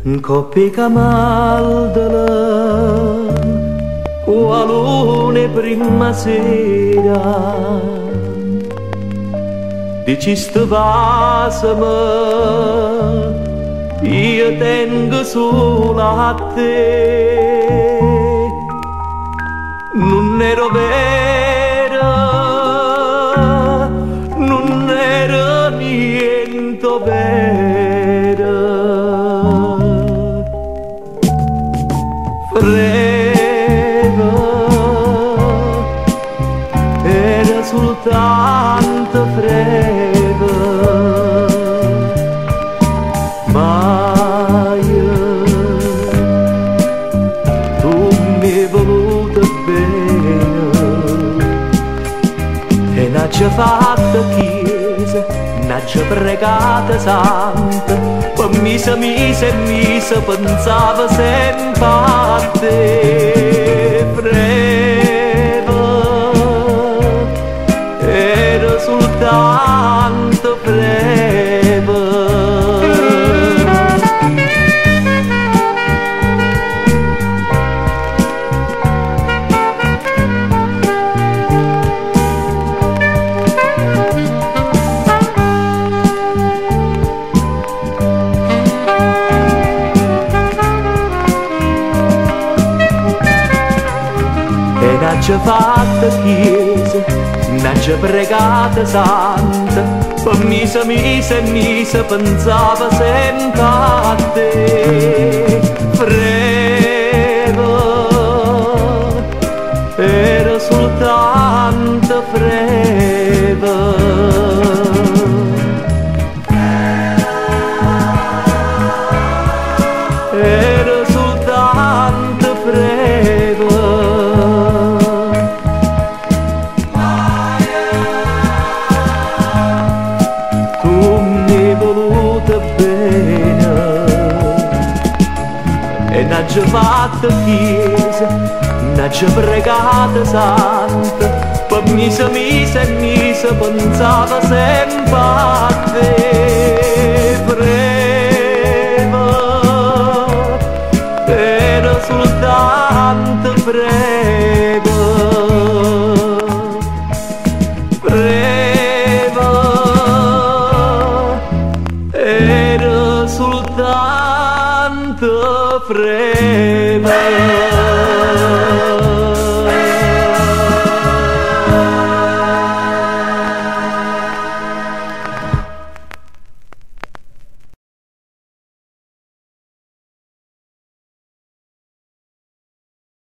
Coppie camaldala cu a lune prima sera dici stăvasă-mă io tengo solo a te non ero vera non era niente vera frega era soltanto frega ma tu mi hai voluto bene e n'ha fatta chiesa n'ha pregata santa per misa e misa pensava sempre a te freva era soltanto freva n'ha fatta chiesa, n'ha pregata santa, per misa e misa pensava sempre a te. Freva, era soltanto freva. Era soltanto freva. E n'ha fatta chiesa, n'ha pregata santa, per misa e misa pensava sempre a te. Freva, era soltanto freva. Freva, era soltanto freva.